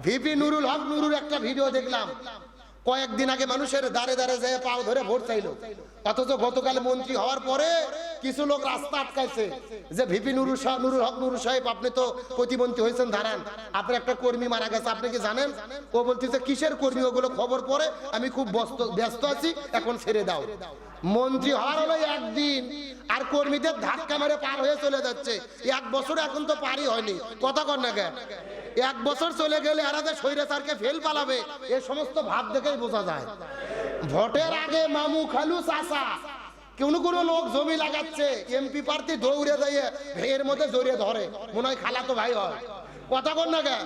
VP Nurul হক নুরুর একটা video দেখলাম, কয়েকদিন আগে মানুষের দাঁড়ে দাঁড়ে যেয়ে পাও ধরে ভোট চাইলো, অথচ গতকাল মন্ত্রী হওয়ার পরে কিছু লোক রাস্তা আটকাইছে যে ভিপি নুরুল হক নুরুল সাহেব আপনি তো প্রতিমন্ত্রী হয়েছেন, দাঁড়ান, আপনার একটা কর্মী মারা গেছে, আপনি কি জানেন? ও বলতেছে কিসের কর্মী, ওগুলো খবর পরে, আমি খুব ব্যস্ত আছি, এখন ছেড়ে দাও। মন্ত্রী হওয়ার হলো একদিন, আর কর্মীদের ধাক্কা মেরে পার হয়ে চলে যাচ্ছে। 1 বছর এখন তো পারই হয়নি, কথা কর না কেন? 1 বছর চলে গেলে আরাদে স্বৈরাচারকে ফেল পালাবে, এই সমস্ত ভাব দেখেই বোঝা যায়। ভোটের আগে মামু খালু চাচা কোন লোক জমি লাগাচ্ছে, এমপি প্রার্থী দৌড়ে দিয়ে এর মধ্যে জড়িয়ে ধরে, মনে হয় খালা তো ভাই হয়, কথা কর না কেন?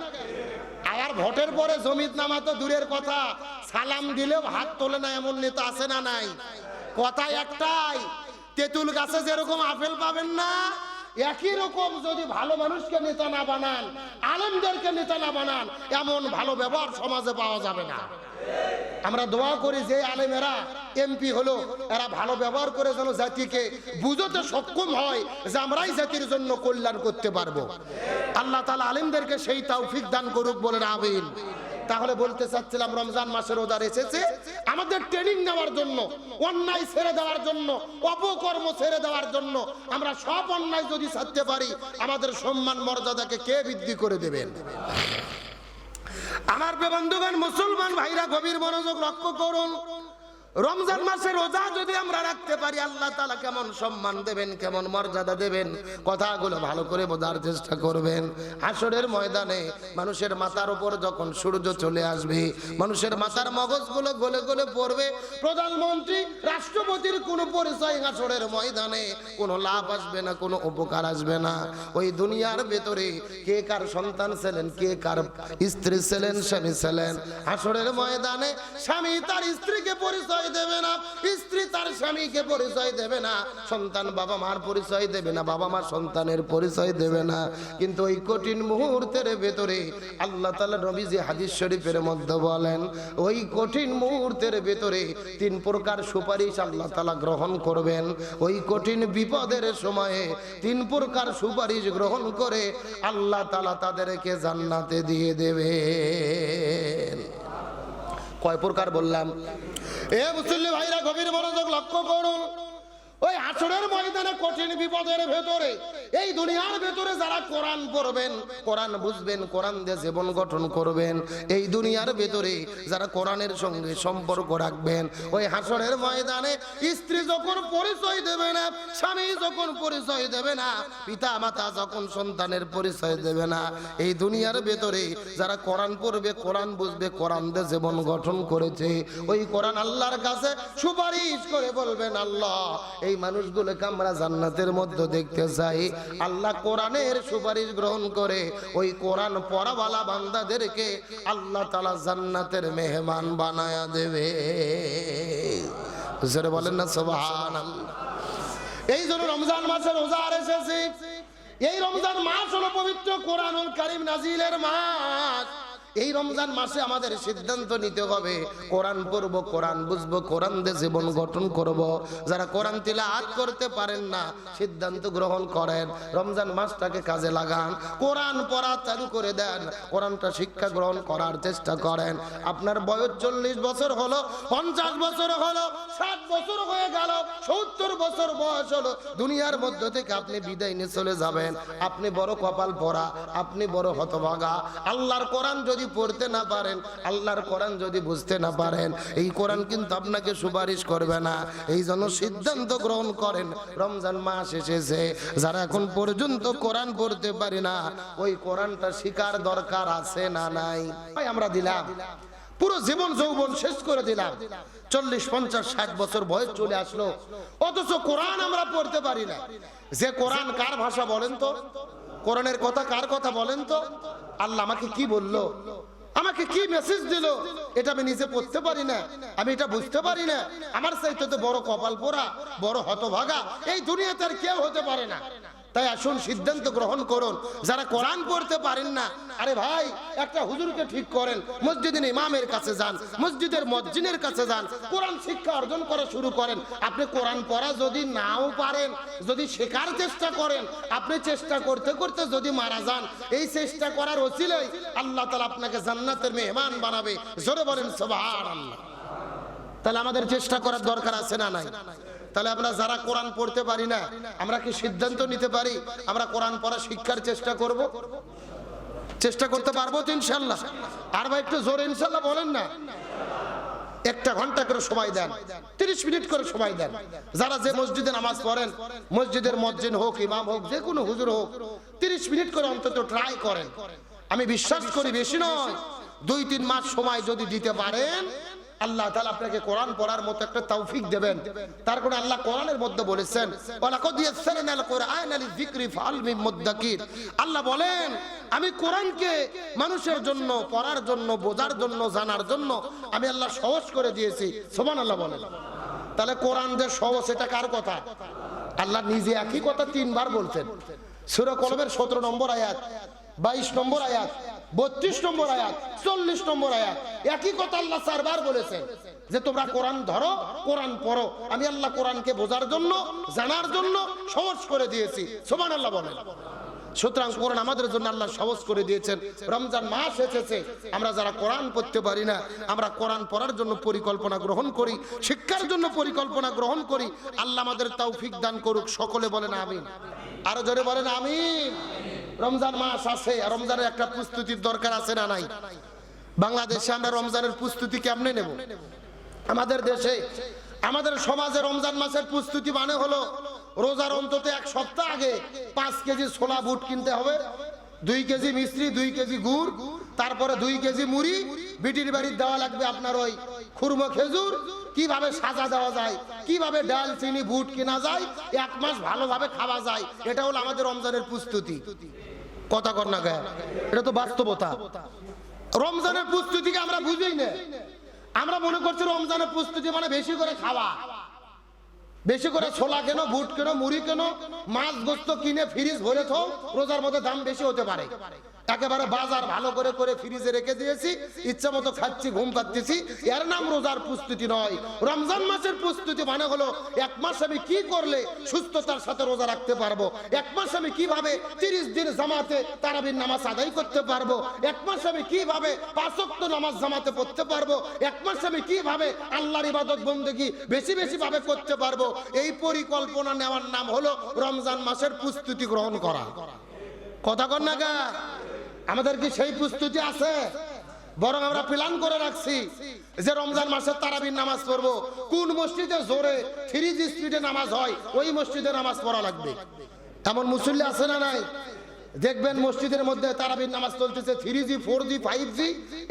আর ভোটের পরে জমিত নামা তো দূরের কথা, সালাম দিলেও হাত তোলে না, এমন নেতা আছে না নাই? কথা একটাই, তেঁতুল গাছে যেরকম আপেল পাবেন না, একই রকম যদি ভালো মানুষকে নেতা না বানান, আলেমদেরকে নেতা না বানান, এমন ভালো ব্যবহার সমাজে পাওয়া যাবে না। আমরা দোয়া করি যে আলেমেরা এমপি হলো, এরা ভালো ব্যবহার করে যেন জাতিকে বুঝতে সক্ষম হয় যে আমরাই জাতির জন্য কল্যাণ করতে পারবো। আল্লাহ তাআলা আলেমদেরকে সেই তৌফিক দান করুক, বলেন আমিন। তাহলে বলতে চাচ্ছিলাম, রমজান মাসের রোজা এসেছে আমাদের ট্রেনিং নেওয়ার জন্য, অন্যায় ছেড়ে দেওয়ার জন্য, অপকর্ম ছেড়ে দেওয়ার জন্য। আমরা সব অন্যায় যদি ছাড়তে পারি, আমাদের সম্মান মর্যাদাকে কে বৃদ্ধি করে দেবেন? আমার বন্ধুগণ, মুসলমান ভাইরা, গভীর মনোযোগ লক্ষ্য করুন। রমজান মাসে রোজা যদি আমরা রাখতে পারি, আল্লাহ তাআলা কেমন সম্মান দেবেন, কেমন মর্যাদা দেবেন, কথাগুলো ভালো করে বোঝার চেষ্টা করবেন। হাসরের ময়দানে মানুষের মাথার উপর যখন সূর্য চলে আসবে, মানুষের মাথার মগজগুলো গলে গলে পড়বে, প্রধানমন্ত্রী রাষ্ট্রপতির কোনো পরিচয় হাসরের ময়দানে কোনো লাভ আসবে না, কোনো উপকার আসবে না। ওই দুনিয়ার ভেতরে কে কার সন্তান ছিলেন, কে কার স্ত্রী ছিলেন, স্বামী ছিলেন, হাসরের ময়দানে স্বামী তার স্ত্রীকে পরিচয় দেবে না, স্ত্রী তার স্বামীকে পরিচয় দেবে না, সন্তান বাবা মার পরিচয় দেবে না, বাবা মা সন্তানের পরিচয় দেবে না। কিন্তু ওই কঠিন মুহূর্তের ভেতরে আল্লাহ তাআলা নবীজি হাদিস শরীফের মধ্যে বলেন, ওই কঠিন মুহূর্তের ভেতরে 3 প্রকার সুপারিশ আল্লাহ তাআলা গ্রহণ করবেন। ওই কঠিন বিপদের সময়ে 3 প্রকার সুপারিশ গ্রহণ করে আল্লাহ তাআলা তাদেরকে জান্নাতে দিয়ে দেবেন। কয় প্রকার বললাম? এ মুসলিম ভাইরা, গভীর মনোযোগ লক্ষ্য করুন। ওই হাসরের ময়দানে কঠিন বিপদের ভেতরে, এই দুনিয়ার ভেতরে যারা কোরআন পড়বেন, কোরআন বুঝবেন, কোরআন দিয়ে জীবন গঠন করবেন, এই দুনিয়ার ভেতরে যারা কোরআনের সঙ্গে সম্পর্ক রাখবেন, ওই হাসরের ময়দানে স্ত্রী যখন পরিচয় দেবে না, স্বামী যখন পরিচয় দেবে না, পিতা মাতা যখন সন্তানের পরিচয় দেবে না, এই দুনিয়ার ভেতরে যারা কোরআন পড়বে, কোরআন বুঝবে, কোরআন দিয়ে জীবন গঠন করেছে, ওই কোরআন আল্লাহর কাছে সুপারিশ করে বলবেন, আল্লাহ এই মানুষগুলোকে আমরা জান্নাতের মধ্যে দেখতে চাই। আল্লাহ কোরআনের সুপারিশ গ্রহণ করে ওই কোরআন পড়াওয়ালা বান্দাদেরকে আল্লাহ তাআলা জান্নাতের মেহমান বানায়া দেবে। জোরে বলেন না সুবহানাল্লাহ। এই জন্য রমজান মাসে রোজা এসেছে। এই রমজান মাস হলো পবিত্র কোরআনুল কারীম নাজিলের মাস। এই রমজান মাসে আমাদের সিদ্ধান্ত নিতে হবে, কোরআন পড়বো, কোরআন বুঝবো, কোরআন দিয়ে জীবন গঠন করব। যারা কোরআন তিলাওয়াত করতে পারেন না, সিদ্ধান্ত গ্রহণ করেন, রমজান মাসটাকে কাজে লাগান, কোরআন পড়া চালু করে দেন, কোরআনটা শিক্ষা গ্রহণ করার চেষ্টা করেন। আপনার বয়স 40 বছর হলো, 50 বছর হলো, 60 বছর হয়ে গেল, 70 বছর বয়স হলো, দুনিয়ার মধ্য থেকে আপনি বিদায় নিয়ে চলে যাবেন, আপনি বড় কপাল পরা, আপনি বড় হতভাগা। আল্লাহর কোরআন যদি পড়তে না পারেন, আল্লাহর কোরআন যদি বুঝতে না পারেন, এই কোরআন কিন্তু আপনাকে সুপারিশ করবে না। এই জন্য সিদ্ধান্ত গ্রহণ করেন, রমজান মাস এসেছে, যারা এখন পর্যন্ত কোরআন পড়তে পারি না, ওই কোরআনটা শিখার দরকার আছে না নাই? আমরা দিলাম পুরো জীবন যৌবন শেষ করে দিলাম, 40, 50, 60 বছর বয়স চলে আসলো, অথচ কোরআন আমরা পড়তে পারি না। যে কোরআন কার ভাষা বলেন তো? কোরআনের কথা কার কথা বলেন তো? আল্লাহ আমাকে কি বললো, আমাকে কি মেসেজ দিল, এটা আমি নিজে পড়তে পারি না, আমি এটা বুঝতে পারি না। আমার চাইতে তো বড় কপাল পোড়া, বড় হতভাগা এই দুনিয়াতে আর কেউ হতে পারে না। তাই আসুন সিদ্ধান্ত গ্রহণ করুন, যারা কোরআন পড়তে পারেন না, আরে ভাই একটা হুজুরকে ঠিক করেন, মসজিদের ইমামের কাছে যান, মসজিদের মুয়াজ্জিনের কাছে যান, কোরআন শিক্ষা অর্জন করা শুরু করেন। আপনি কোরআন পড়া যদি নাও পারেন, যদি শেখার চেষ্টা করেন, আপনি চেষ্টা করতে করতে যদি মারা যান, এই চেষ্টা করার ওসিলায় আল্লাহ তাআলা আপনাকে জান্নাতের মেহমান বানাবে। জোরে বলেন সুবহানাল্লাহ। তাহলে আমাদের চেষ্টা করার দরকার আছে না নাই? তাহলে আমরা যারা কোরআন পড়তে পারি না, আমরা কি সিদ্ধান্ত নিতে পারি আমরা কোরআন পড়া শিক্ষার চেষ্টা করব? চেষ্টা করতে পারবো তো ইনশাআল্লাহ? আর ভাই একটু জোরে ইনশাআল্লাহ বলেন না। 1 ঘন্টা করে সময় দেন, 30 মিনিট করে সময় দেন। যারা যে মসজিদে নামাজ পড়েন, মসজিদের মুয়াজ্জিন হোক, ইমাম হোক, যে কোনো হুজুর হোক, 30 মিনিট করে অন্তত ট্রাই করেন। আমি বিশ্বাস করি বেশি নয়, 2-3 মাস সময় যদি দিতে পারেন, আল্লাহ তাআলা আপনাকে কোরআন পড়ার মতো একটা তৌফিক দেবেন। তার কারণে আল্লাহ কোরআনের মধ্যে বলেছেন, ওয়ালাকাদ ইয়াসসারনাল কুরআনা লিযিকরি ফাহাল মিন মুদ্দাকির। আল্লাহ বলেন, আমি কোরআনকে মানুষের জন্য, পড়ার জন্য, বোঝার জন্য, জানার জন্য আমি আল্লাহ সহজ করে দিয়েছি। সুবহানাল্লাহ বলেন। তাহলে কোরআন যে সহজ, এটা কার কথা? আল্লাহ নিজে একই কথা 3 বার বলছেন। সূরা কলমের 17 নম্বর আয়াত, 22 নম্বর আয়াত, 32 নম্বর আয়াত, 40 নম্বর আয়াত, একই কথা আল্লাহ 4 বার বলেছেন যে তোমরা কোরআন ধরো, কোরআন পড়ো। আমি আল্লাহ কোরআনকে বোঝার জন্য, জানার জন্য সহজ করে দিয়েছি। সুবহানাল্লাহ বলেন। সুতরাং কোরআন আমাদের জন্য আল্লাহ সহজ করে দিয়েছেন। রমজান মাস এসেছে, আমরা যারা কোরআন পড়তে পারি না, আমরা কোরআন পড়ার জন্য পরিকল্পনা গ্রহণ করি, শিক্ষার জন্য পরিকল্পনা গ্রহণ করি। আল্লাহ আমাদের তৌফিক দান করুক। সকলে বলেন আমিন। আরো জোরে বলেন আমিন। রমজান মাস আছে, রমজানের একটা প্রস্তুতির দরকার আছে না নাই? বাংলাদেশে আমরা রমজানের প্রস্তুতি কেমনে নেব? আমাদের দেশে, আমাদের সমাজে রমজান মাসের প্রস্তুতি মানে হলো রোজার অন্তত 1 সপ্তাহ আগে 5 কেজি ছোলা বুট কিনতে হবে, 2 কেজি মিষ্টি, 2 কেজি গুড়, তারপরে 2 কেজি মুড়ি, বিটির বাড়ির দেওয়া লাগবে আপনার ওই খুরমা খেজুর, কিভাবে সাজা দেওয়া যায়, কিভাবে ডাল চিনি বুট কেনা যায়, 1 মাস ভালোভাবে খাওয়া যায়। এটা হলো আমাদের রমজানের প্রস্তুতি। কথা কর না গায়ে, এটা তো বাস্তবতা। রমজানের প্রস্তুতিকে আমরা বুঝি না। আমরা মনে করছি রমজানের প্রস্তুতি মানে বেশি করে খাওয়া, বেশি করে ছোলা কেন, বুট কেন, মুড়ি কেন, মাছ গোস্ত কিনে ফ্রিজ ভরে থাও, রোজার মধ্যে দাম বেশি হতে পারে। একেবারে বাজার ভালো করে করে ফ্রিজে রেখে দিয়েছি, ইচ্ছা মতো খাচ্ছি, ঘুম পাচ্ছি, এর নাম রোজার প্রস্তুতি নয়। রমজান মাসের প্রস্তুতি মানে হলো 1 মাস আমি কি করলে সুস্থতার সাথে রোজা রাখতে পারবো, 1 মাস আমি কিভাবে 30 দিন জামাতে তারাবির নামাজ আদায় করতে পারবো, 1 মাস আমি কিভাবে 5 ওয়াক্ত নামাজ জামাতে পড়তে পারবো, 1 মাস আমি কিভাবে আল্লাহর ইবাদত বন্দেগী বেশি বেশি ভাবে করতে পারবো। এই পরিকল্পনা নেওয়ার নাম হলো রমজান মাসের প্রস্তুতি গ্রহণ করা। কথা কর না গা, আমাদের কি সেই প্রস্তুতি আছে? বরং আমরা প্ল্যান করে রাখছি যে রমজান মাসে তারাবির নামাজ পড়বো, কোন মসজিদে জোরে 3G স্পিডে নামাজ হয় ওই মসজিদে নামাজ পড়া লাগবে। এমন মুসল্লি আছে না নাই? দেখবেন মসজিদের মধ্যে তারাবির নামাজ চলতেছে 3G 4G 5G,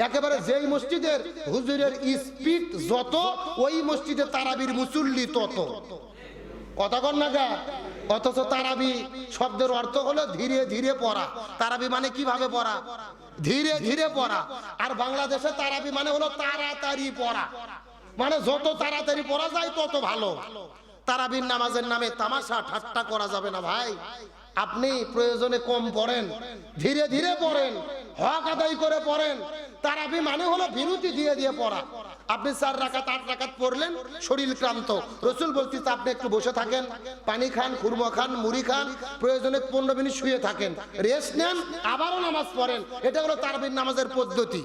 একেবারে যেই মসজিদের হুজুরের স্পিড যত, ওই মসজিদে তারাবির মুসল্লি তত। কথা কর না গা। অথচ তারাবি শব্দের অর্থ হলো ধীরে ধীরে পড়া। তারাবি মানে কিভাবে পড়া? ধীরে ধীরে পড়া। আর বাংলাদেশে তারাবি মানে হলো তাড়াতাড়ি পড়া, মানে যত তাড়াতাড়ি পড়া যায় তত ভালো। তারাবির নামাজের নামে তামাশা ঠাট্টা করা যাবে না ভাই। আপনি প্রয়োজনে কম পড়েন, ধীরে ধীরে পড়েন, হক আদায় করে পড়েন। তারাবি মানে হলো বিরতি দিয়ে দিয়ে পড়া। আপনি 4 রাকাত 8 রাকাত পড়লেন, শরীর ক্লান্ত, রাসূল বলতেছে আপনি একটু বসে থাকেন, পানি খান, খুরমা খান, মুড়ি খান, প্রয়োজনে 15 মিনিট শুয়ে থাকেন, রেস্ট নেন, আবারও নামাজ পড়েন। এটা হলো তারাবির নামাজের পদ্ধতি।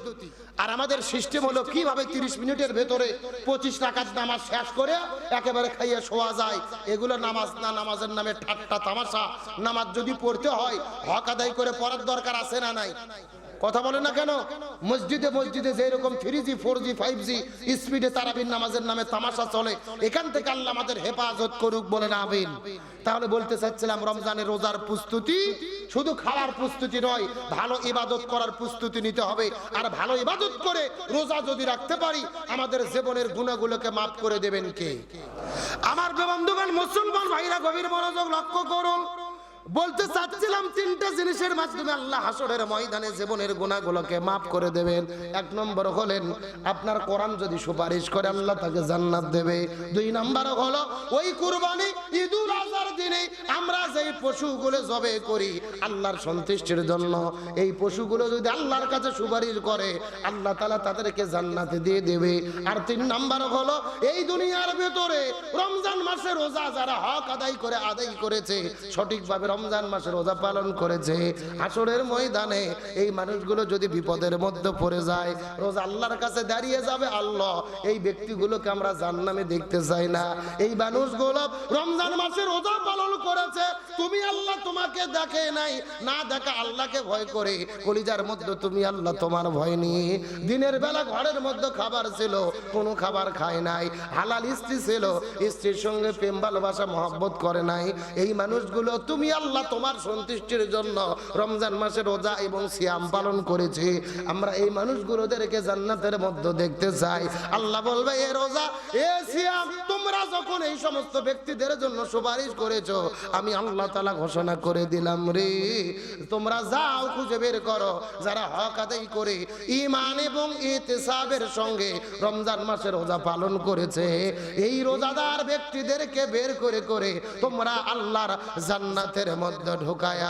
আর আমাদের সিস্টেম হলো কিভাবে 30 মিনিটের ভেতরে 25 রাকাত নামাজ শেষ করে একেবারে খাইয়ে শোয়া যায়। এগুলো নামাজ না, নামাজের নামে ঠাট্টা তামাশা। নামাজ যদি পড়তে হয় হক আদায় করে পড়ার দরকার আছে না নাই? কথা বলেন না কেন? মসজিদে মসজিদে যেরকম 3G 4G 5G স্পিডে তারাবির নামাজের নামে তামাশা চলে, এখান থেকে আল্লাহ আমাদের হেফাজত করুক, বলেন আমিন। তাহলে বলতে চাচ্ছিলাম রমজানের রোজার প্রস্তুতি শুধু খাওয়ার প্রস্তুতি নয়, ভালো ইবাদত করার প্রস্তুতি নিতে হবে। আর ভালো ইবাদত করে রোজা যদি রাখতে পারি আমাদের জীবনের গুনাহগুলোকে মাফ করে দেবেন কে? আমার বন্ধুগণ, মুসলমান ভাইরা গভীর মনোযোগ লক্ষ্য করুন। বলতে চাচ্ছিলাম তিনটা জিনিসের মাধ্যমে আল্লাহ হাসরের ময়দানে জীবনের গুনাহগুলোকে মাফ করে দেবেন। এক নম্বর হলেন আপনার কোরআন যদি সুপারিশ করে আল্লাহ তাকে জান্নাত দেবে। দুই নম্বর হলো ওই কুরবানি ঈদুল আজহার দিনে আমরা যেই পশুগুলো জবে করি আল্লাহর সন্তুষ্টির জন্য, এই পশুগুলো যদি আল্লাহর কাছে সুপারিশ করে আল্লাহ তাআলা তাদেরকে জান্নাতে দিয়ে দেবে। আর তিন নম্বর হলো এই দুনিয়ার ভেতরে রমজান মাসে রোজা যারা হক আদায় করেছে সঠিকভাবে রমজান মাসে রোজা পালন করেছে, হাসরের ময়দানে এই মানুষগুলো যদি বিপদের মধ্যে পড়ে যায় রোজা আল্লাহর কাছে দাঁড়িয়ে যাবে, আল্লাহ এই ব্যক্তিগুলোকে আমরা জান্নাতে দেখতে চাই না। এই মানুষগুলো রমজান মাসে রোজা পালন করেছে, তুমি আল্লাহ তোমাকে দেখে নাই, না দেখা আল্লাহকে ভয় করে কলিজার মধ্যে তুমি আল্লাহ তোমার ভয় নিয়ে দিনের বেলা ঘরের মধ্যে খাবার ছিল কোনো খাবার খায় নাই, হালাল স্ত্রী ছিল স্ত্রীর সঙ্গে প্রেম ভালোবাসা মহব্বত করে নাই, এই মানুষগুলো তুমি আল্লাহ তোমার সন্তুষ্টির জন্য রমজান মাসে রোজা এবং সিয়াম পালন করেছে, আমরা এই মানুষগুলোদেরকে জান্নাতের মধ্যে দেখতে চাই। আল্লাহ বলবে এ রোজা এ সিয়াম তোমরা যখন এই সমস্ত ব্যক্তিদের জন্য সুপারিশ করেছো আমি আল্লাহ তাআলা ঘোষণা করে দিলাম রে তোমরা যাও খুঁজে বের করো যারা হক আদায় করে ঈমান এবং ইহতিসাবের সঙ্গে রমজান মাসে রোজা পালন করেছে, এই রোজাদার ব্যক্তিদেরকে বের করে তোমরা আল্লাহর জান্নাতের মধ্যে ঢোকায়া